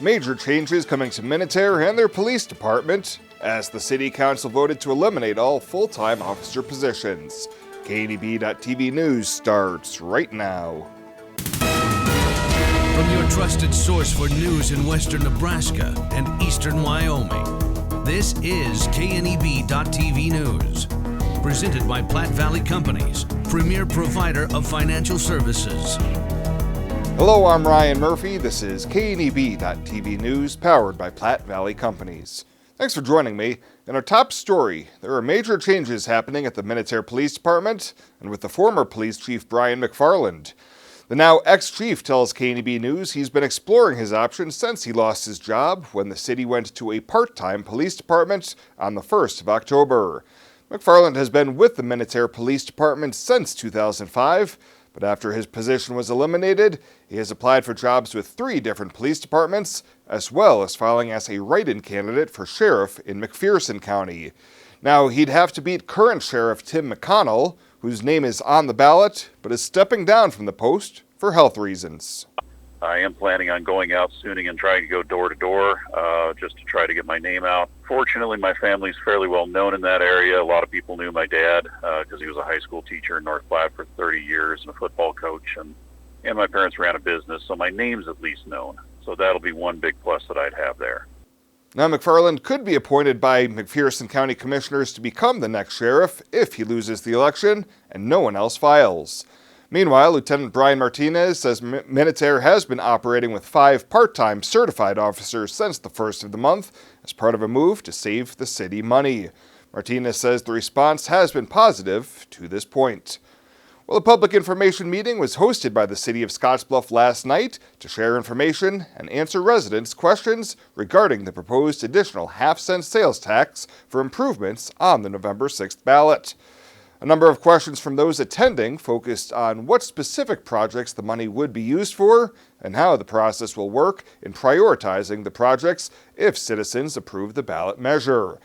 Major changes coming to Minatare and their police department as the city council voted to eliminate all full-time officer positions. KNEB.TV News starts right now. From your trusted source for news in western Nebraska and eastern Wyoming, this is KNEB.TV News. Presented by Platte Valley Companies, premier provider of financial services. Hello, I'm Ryan Murphy. This is KNEB.TV News, powered by Platte Valley Companies. Thanks for joining me. In our top story, there are major changes happening at the Minatare Police Department and with the former police chief Brian McFarland. The now ex-chief tells KNEB News he's been exploring his options since he lost his job when the city went to a part-time police department on the 1st of October. McFarland has been with the Minatare Police Department since 2005, but after his position was eliminated, he has applied for jobs with 3 different police departments, as well as filing as a write-in candidate for sheriff in McPherson County. Now, he'd have to beat current Sheriff Tim McConnell, whose name is on the ballot, but is stepping down from the post for health reasons. I am planning on going out soon and trying to go door to door just to try to get my name out. Fortunately, my family's fairly well known in that area. A lot of people knew my dad because he was a high school teacher in North Platte for 30 years and a football coach, and my parents ran a business, so my name's at least known. So that'll be one big plus that I'd have there. Now, McFarland could be appointed by McPherson County Commissioners to become the next sheriff if he loses the election and no one else files. Meanwhile, Lieutenant Brian Martinez says Minatare has been operating with 5 part-time certified officers since the 1st of the month as part of a move to save the city money. Martinez says the response has been positive to this point. Well, a public information meeting was hosted by the city of Scottsbluff last night to share information and answer residents' questions regarding the proposed additional half-cent sales tax for improvements on the November 6th ballot. A number of questions from those attending focused on what specific projects the money would be used for and how the process will work in prioritizing the projects if citizens approve the ballot measure.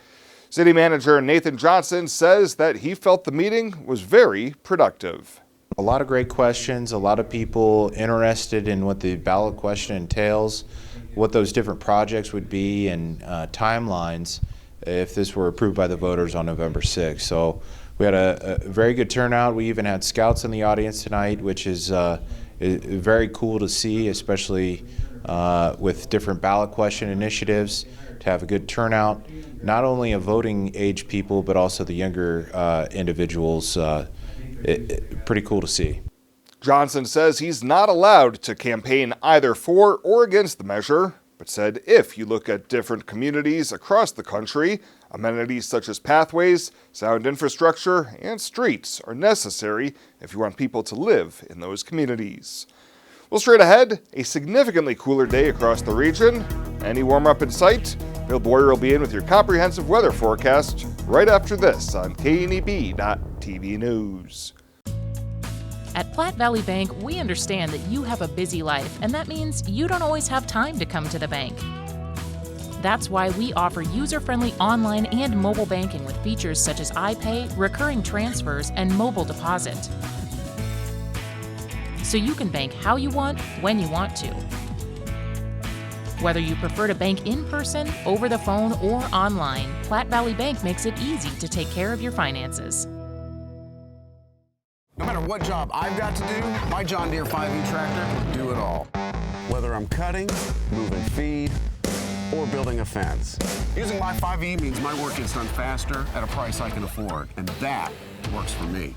City Manager Nathan Johnson says that he felt the meeting was very productive. A lot of great questions, a lot of people interested in what the ballot question entails, what those different projects would be, and timelines if this were approved by the voters on November 6th. So we had a very good turnout. We even had scouts in the audience tonight, which is very cool to see, especially with different ballot question initiatives, to have a good turnout, not only of voting age people, but also the younger individuals. Pretty cool to see. Johnson says he's not allowed to campaign either for or against the measure, but said if you look at different communities across the country, amenities such as pathways, sound infrastructure, and streets are necessary if you want people to live in those communities. Well, straight ahead, a significantly cooler day across the region. Any warm-up in sight? Bill Boyer will be in with your comprehensive weather forecast right after this on KNEB.TV News. At Platte Valley Bank, we understand that you have a busy life, and that means you don't always have time to come to the bank. That's why we offer user-friendly online and mobile banking with features such as iPay, recurring transfers, and mobile deposit. So you can bank how you want, when you want to. Whether you prefer to bank in person, over the phone, or online, Platte Valley Bank makes it easy to take care of your finances. No matter what job I've got to do, my John Deere 5E tractor can do it all. Whether I'm cutting, moving feed, or building a fence. Using my 5E means my work gets done faster at a price I can afford, and that works for me.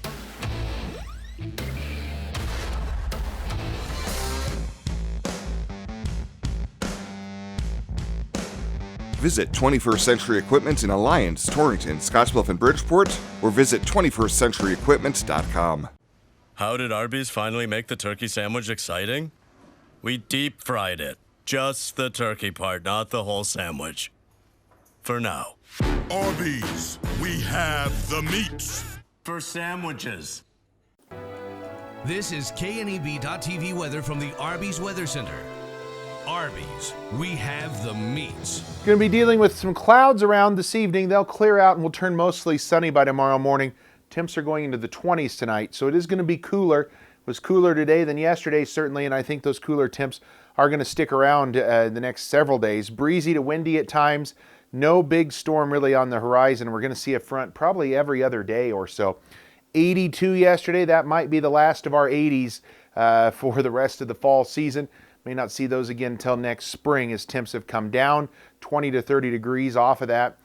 Visit 21st Century Equipment in Alliance, Torrington, Scottsbluff, and Bridgeport, or visit 21stcenturyequipment.com. How did Arby's finally make the turkey sandwich exciting? We deep fried it. Just the turkey part, not the whole sandwich. For now. Arby's, we have the meats. For sandwiches. This is KNEB.TV weather from the Arby's Weather Center. Arby's, we have the meats. Going to be dealing with some clouds around this evening. They'll clear out and will turn mostly sunny by tomorrow morning. Temps are going into the 20s tonight, so it is going to be cooler. It was cooler today than yesterday, certainly, and I think those cooler temps are are going to stick around the next several days. Breezy to windy at times. No big storm really on the horizon. We're going to see a front probably every other day or so. 82 yesterday. That might be the last of our 80s for the rest of the fall season. May not see those again until next spring as temps have come down 20 to 30 degrees off of that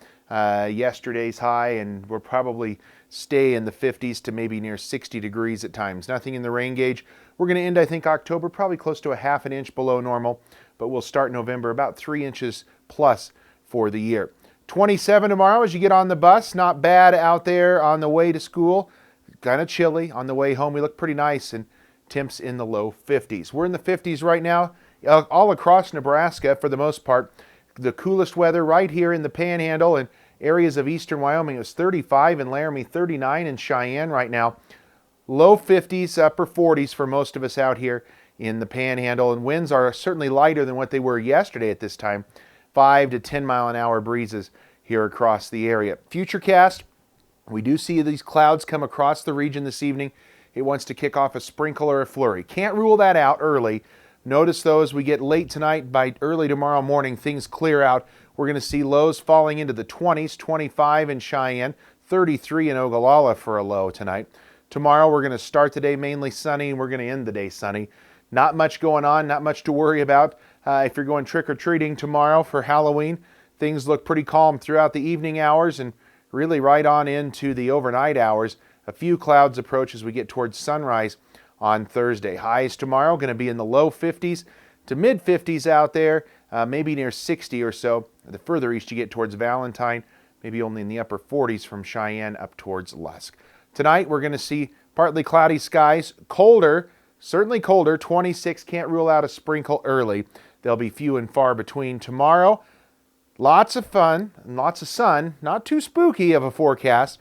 yesterday's high, and we'll probably stay in the 50s to maybe near 60 degrees at times. Nothing in the rain gauge. We're going to end, I think, October probably close to a half an inch below normal, but we'll start November about 3 inches plus for the year. 27 tomorrow as you get on the bus. Not bad out there on the way to school. Kind of chilly. On the way home, we look pretty nice, and temps in the low 50s. We're in the 50s right now all across Nebraska for the most part. The coolest weather right here in the Panhandle and areas of eastern Wyoming. It was 35 in Laramie, 39 in Cheyenne right now. Low 50s, upper 40s for most of us out here in the Panhandle, and winds are certainly lighter than what they were yesterday at this time. 5 to 10 mile an hour breezes here across the area. Futurecast, we do see these clouds come across the region this evening. It wants to kick off a sprinkle or a flurry. Can't rule that out early. Notice though, as we get late tonight, by early tomorrow morning, things clear out. We're going to see lows falling into the 20s, 25 in Cheyenne, 33 in Ogallala for a low tonight. Tomorrow we're going to start the day mainly sunny, and we're going to end the day sunny. Not much going on, not much to worry about. If you're going trick-or-treating tomorrow for Halloween, things look pretty calm throughout the evening hours and really right on into the overnight hours. A few clouds approach as we get towards sunrise on Thursday. Highs tomorrow going to be in the low 50s to mid 50s out there, maybe near 60 or so. The further east you get towards Valentine, maybe only in the upper 40s from Cheyenne up towards Lusk. Tonight we're going to see partly cloudy skies, colder, certainly colder, 26, can't rule out a sprinkle early. They'll be few and far between. Tomorrow, lots of fun and lots of sun, not too spooky of a forecast.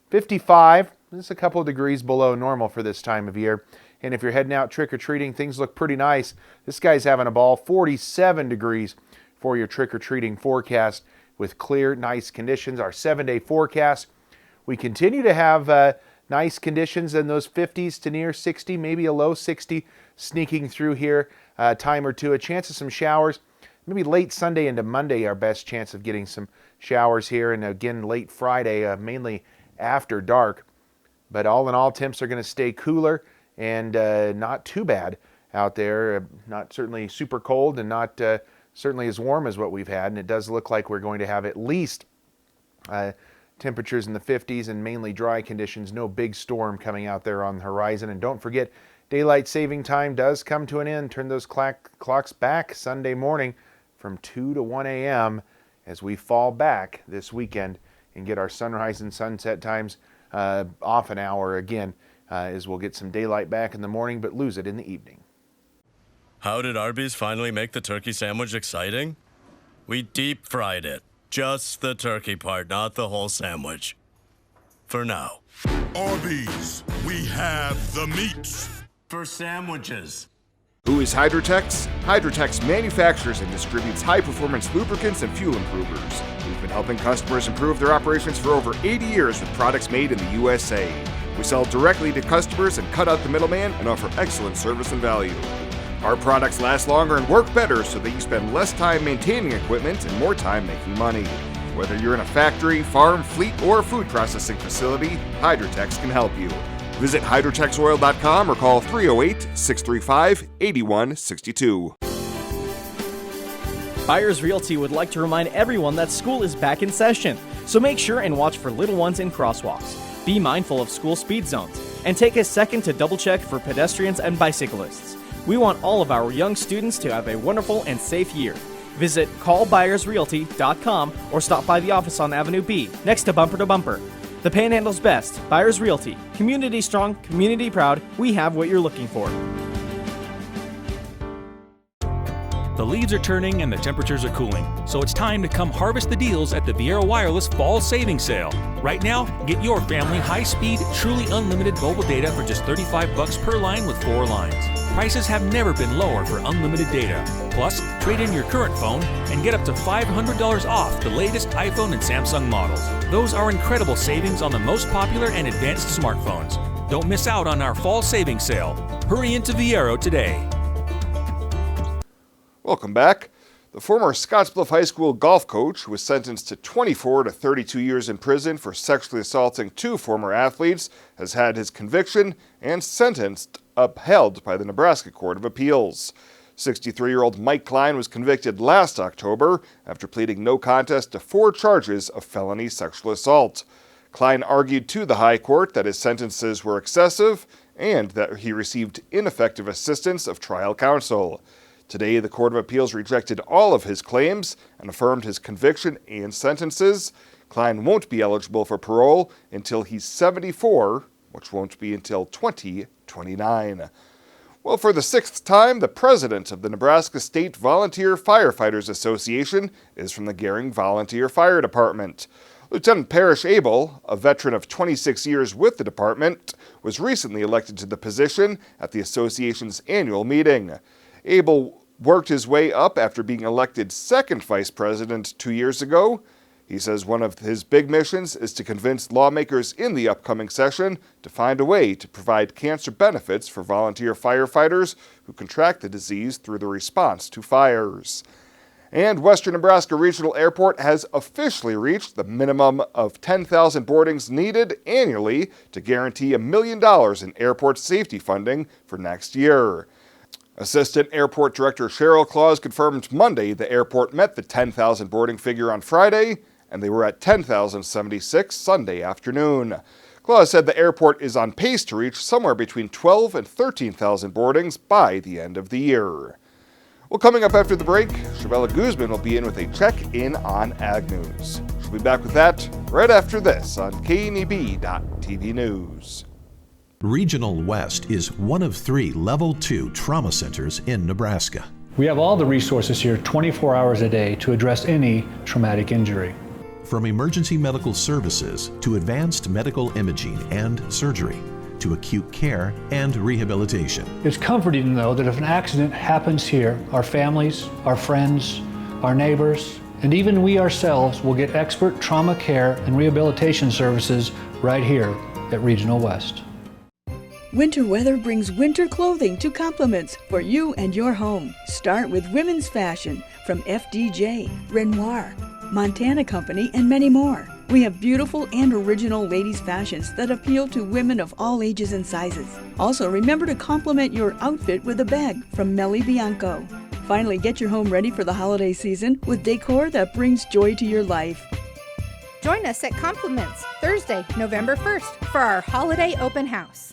55, just a couple of degrees below normal for this time of year. And if you're heading out trick-or-treating, things look pretty nice. This guy's having a ball, 47 degrees for your trick-or-treating forecast with clear, nice conditions. Our 7-day forecast, we continue to have nice conditions in those 50s to near 60, maybe a low 60 sneaking through here a time or two. A chance of some showers, maybe late Sunday into Monday, our best chance of getting some showers here. And again, late Friday, mainly after dark. But all in all, temps are going to stay cooler and not too bad out there. Not certainly super cold and not certainly as warm as what we've had. And it does look like we're going to have at least temperatures in the 50s and mainly dry conditions. No big storm coming out there on the horizon. And don't forget, daylight saving time does come to an end. Turn those clocks back Sunday morning from 2 to 1 a.m. as we fall back this weekend and get our sunrise and sunset times off an hour again, as we'll get some daylight back in the morning but lose it in the evening. How did Arby's finally make the turkey sandwich exciting? We deep fried it. Just the turkey part, not the whole sandwich. For now. Arby's, we have the meats. For sandwiches. Who is Hydrotex? Hydrotex manufactures and distributes high-performance lubricants and fuel improvers. We've been helping customers improve their operations for over 80 years with products made in the USA. We sell directly to customers and cut out the middleman and offer excellent service and value. Our products last longer and work better so that you spend less time maintaining equipment and more time making money. Whether you're in a factory, farm, fleet, or food processing facility, Hydrotex can help you. Visit hydrotexoil.com or call 308-635-8162. Byers Realty would like to remind everyone that school is back in session, so make sure and watch for little ones in crosswalks. Be mindful of school speed zones, and take a second to double check for pedestrians and bicyclists. We want all of our young students to have a wonderful and safe year. Visit callbyersrealty.com or stop by the office on Avenue B, next to Bumper to Bumper. The Panhandle's best, Byers Realty. Community strong, community proud. We have what you're looking for. The leaves are turning and the temperatures are cooling, so it's time to come harvest the deals at the Viera Wireless Fall Savings Sale. Right now, get your family high-speed, truly unlimited mobile data for just $35 per line with 4 lines. Prices have never been lower for unlimited data. Plus, trade in your current phone and get up to $500 off the latest iPhone and Samsung models. Those are incredible savings on the most popular and advanced smartphones. Don't miss out on our Fall Savings Sale. Hurry into Viero today. Welcome back. The former Scottsbluff High School golf coach who was sentenced to 24 to 32 years in prison for sexually assaulting 2 former athletes has had his conviction and sentence upheld by the Nebraska Court of Appeals. 63-year-old Mike Klein was convicted last October after pleading no contest to 4 charges of felony sexual assault. Klein argued to the High Court that his sentences were excessive and that he received ineffective assistance of trial counsel. Today, the Court of Appeals rejected all of his claims and affirmed his conviction and sentences. Klein won't be eligible for parole until he's 74, which won't be until 2029. Well, for the 6th time, the president of the Nebraska State Volunteer Firefighters Association is from the Gering Volunteer Fire Department. Lieutenant Parrish Abel, a veteran of 26 years with the department, was recently elected to the position at the association's annual meeting. Abel worked his way up after being elected 2nd vice president 2 years ago. He says one of his big missions is to convince lawmakers in the upcoming session to find a way to provide cancer benefits for volunteer firefighters who contract the disease through the response to fires. And Western Nebraska Regional Airport has officially reached the minimum of 10,000 boardings needed annually to guarantee $1 million in airport safety funding for next year. Assistant Airport Director Cheryl Claus confirmed Monday the airport met the 10,000 boarding figure on Friday, and they were at 10,076 Sunday afternoon. Claus said the airport is on pace to reach somewhere between 12 and 13,000 boardings by the end of the year. Well, coming up after the break, Shabella Guzman will be in with a check-in on Ag News. She'll be back with that right after this on KNEB.TV News. Regional West is one of 3 Level 2 trauma centers in Nebraska. We have all the resources here 24 hours a day to address any traumatic injury. From emergency medical services to advanced medical imaging and surgery to acute care and rehabilitation. It's comforting to know that if an accident happens here, our families, our friends, our neighbors, and even we ourselves will get expert trauma care and rehabilitation services right here at Regional West. Winter weather brings winter clothing to compliments for you and your home. Start with women's fashion from FDJ, Renoir, Montana Company, and many more. We have beautiful and original ladies' fashions that appeal to women of all ages and sizes. Also, remember to complement your outfit with a bag from Melly Bianco. Finally, get your home ready for the holiday season with decor that brings joy to your life. Join us at Compliments Thursday, November 1st for our holiday open house.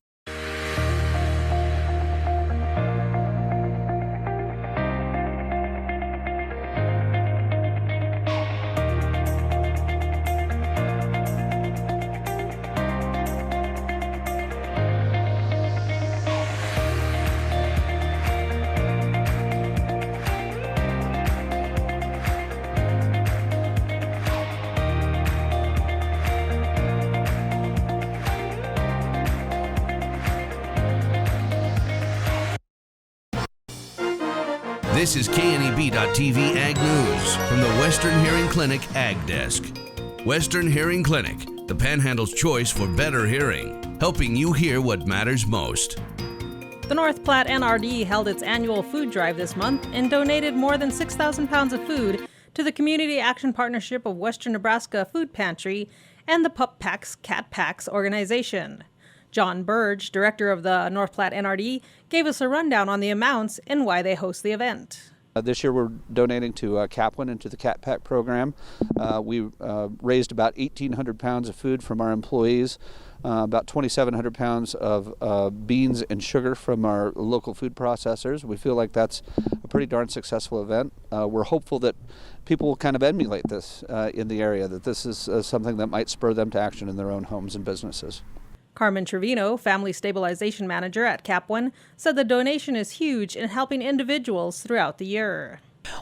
This is KNEB.TV Ag News from the Western Hearing Clinic Ag Desk. Western Hearing Clinic, the Panhandle's choice for better hearing, helping you hear what matters most. The North Platte NRD held its annual food drive this month and donated more than 6,000 pounds of food to the Community Action Partnership of Western Nebraska Food Pantry and the Pup Packs Cat Packs organization. John Burge, director of the North Platte NRD, gave us a rundown on the amounts and why they host the event. This year we're donating to Kaplan and to the Cat Pack program. We raised about 1,800 pounds of food from our employees, about 2,700 pounds of beans and sugar from our local food processors. We feel like that's a pretty darn successful event. We're hopeful that people will kind of emulate this in the area, that this is something that might spur them to action in their own homes and businesses. Carmen Trevino, Family Stabilization Manager at Kaplan, said the donation is huge in helping individuals throughout the year.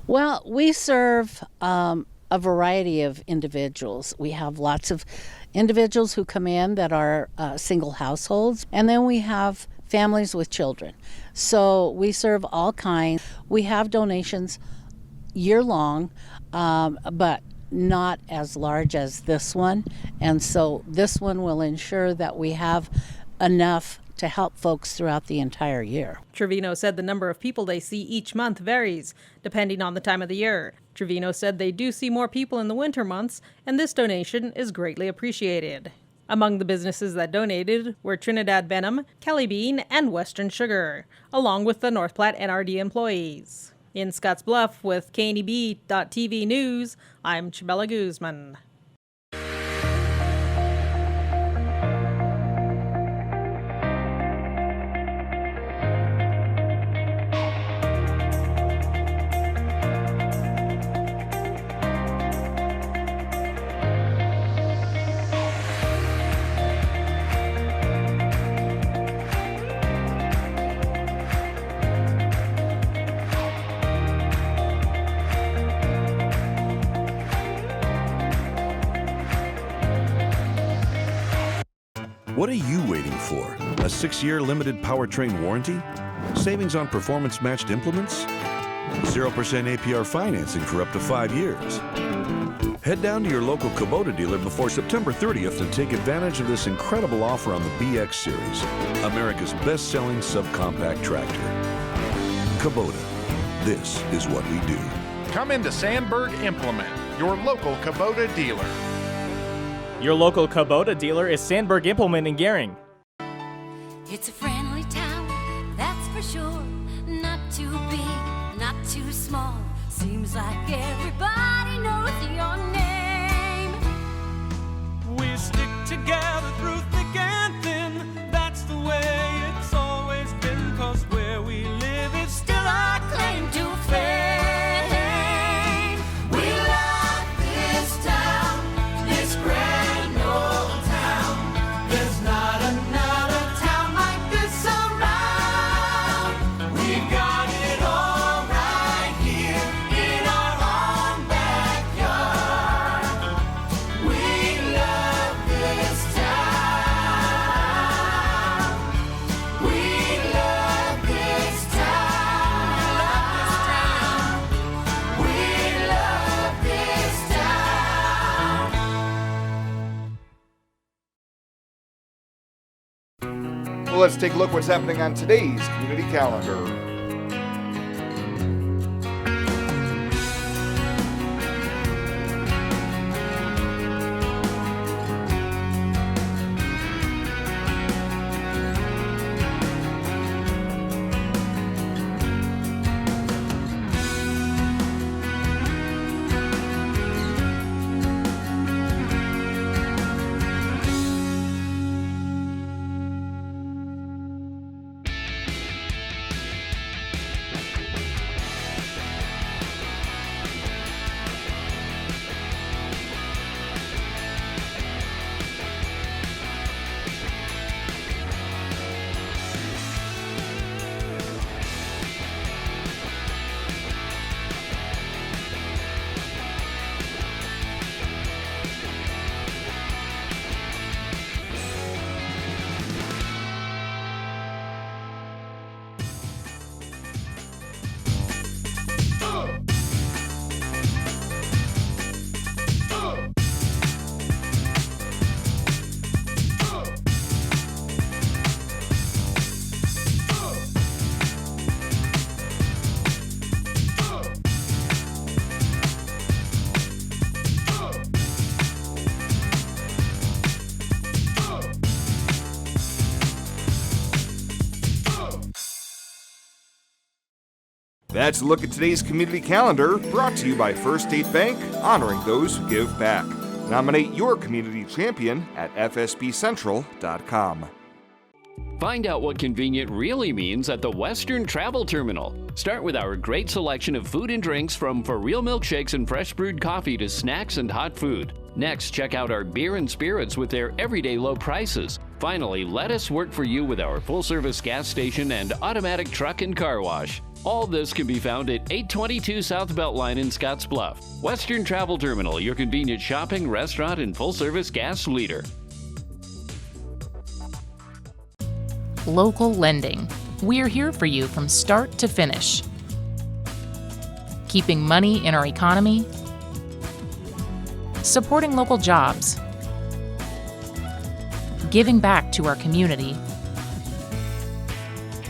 Well, we serve a variety of individuals. We have lots of individuals who come in that are single households, and then we have families with children. So we serve all kinds. We have donations year long, but not as large as this one, and so this one will ensure that we have enough to help folks throughout the entire year. Trevino said the number of people they see each month varies, depending on the time of the year. Trevino said they do see more people in the winter months, and this donation is greatly appreciated. Among the businesses that donated were Trinidad Venom, Kelly Bean, and Western Sugar, along with the North Platte NRD employees. In Scottsbluff with KNEB.TV News, I'm Chabela Guzman. What are you waiting for? A 6-year limited powertrain warranty? Savings on performance-matched implements? 0% APR financing for up to 5 years? Head down to your local Kubota dealer before September 30th and take advantage of this incredible offer on the BX Series, America's best-selling subcompact tractor. Kubota. This is what we do. Come into Sandberg Implement, your local Kubota dealer. Your local Kubota dealer is Sandberg Implement in Gering. It's a friendly town, that's for sure. Not too big, not too small. Seems like everybody knows your name. We stick together through thick and thin. That's the way it's always been. 'Cause where we live is still our claim to fame. We love this town, this grand old town. There's not another town like this around. We've got it all right here in our own backyard. We love this town. We love this town. We love this town. Well, let's take a look what's happening on today's community calendar. That's a look at today's community calendar, brought to you by First State Bank, honoring those who give back. Nominate your community champion at fsbcentral.com. Find out what convenient really means at the Western Travel Terminal. Start with our great selection of food and drinks, from for real milkshakes and fresh brewed coffee to snacks and hot food. Next, check out our beer and spirits with their everyday low prices. Finally, let us work for you with our full-service gas station and automatic truck and car wash. All this can be found at 822 South Beltline in Scottsbluff. Western Travel Terminal, your convenient shopping, restaurant, and full-service gas leader. Local lending. We're here for you from start to finish. Keeping money in our economy. Supporting local jobs. Giving back to our community.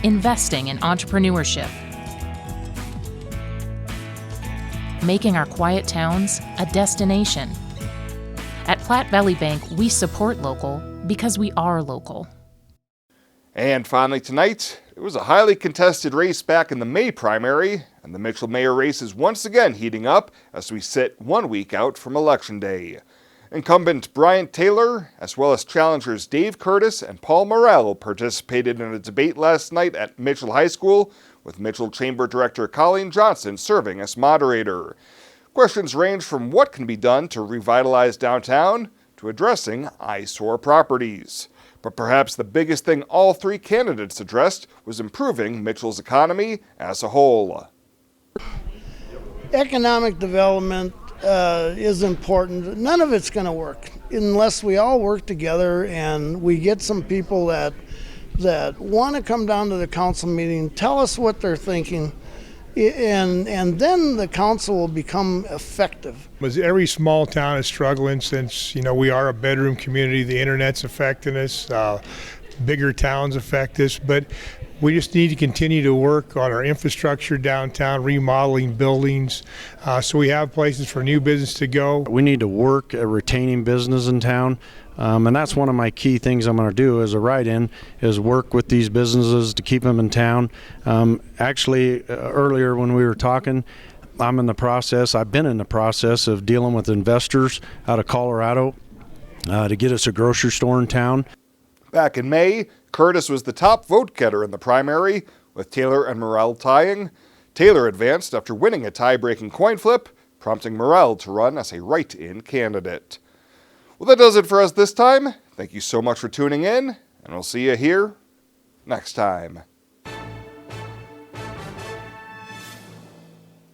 investing in entrepreneurship, making our quiet towns a destination. At Platte Valley Bank, we support local because we are local. And finally tonight, it was a highly contested race back in the May primary, and the Mitchell mayor race is once again heating up as we sit 1 week out from Election Day. Incumbent Brian Taylor, as well as challengers Dave Curtis and Paul Morrell, participated in a debate last night at Mitchell High School, with Mitchell Chamber Director Colleen Johnson serving as moderator. Questions range from what can be done to revitalize downtown to addressing eyesore properties. But perhaps the biggest thing all three candidates addressed was improving Mitchell's economy as a whole. Economic development is important. None of it's going to work unless we all work together and we get some people that want to come down to the council meeting, tell us what they're thinking, and then the council will become effective. Every small town is struggling since, we are a bedroom community. The internet's affecting us. Bigger towns affect us, but we just need to continue to work on our infrastructure downtown, remodeling buildings, so we have places for new business to go. We need to work at retaining business in town, and that's one of my key things I'm going to do as a write-in, is work with these businesses to keep them in town. Earlier when we were talking, I've been in the process of dealing with investors out of Colorado to get us a grocery store in town. Back in May, Curtis was the top vote getter in the primary, with Taylor and Morrell tying. Taylor advanced after winning a tie-breaking coin flip, prompting Morrell to run as a write-in candidate. Well, that does it for us this time. Thank you so much for tuning in, and we'll see you here next time.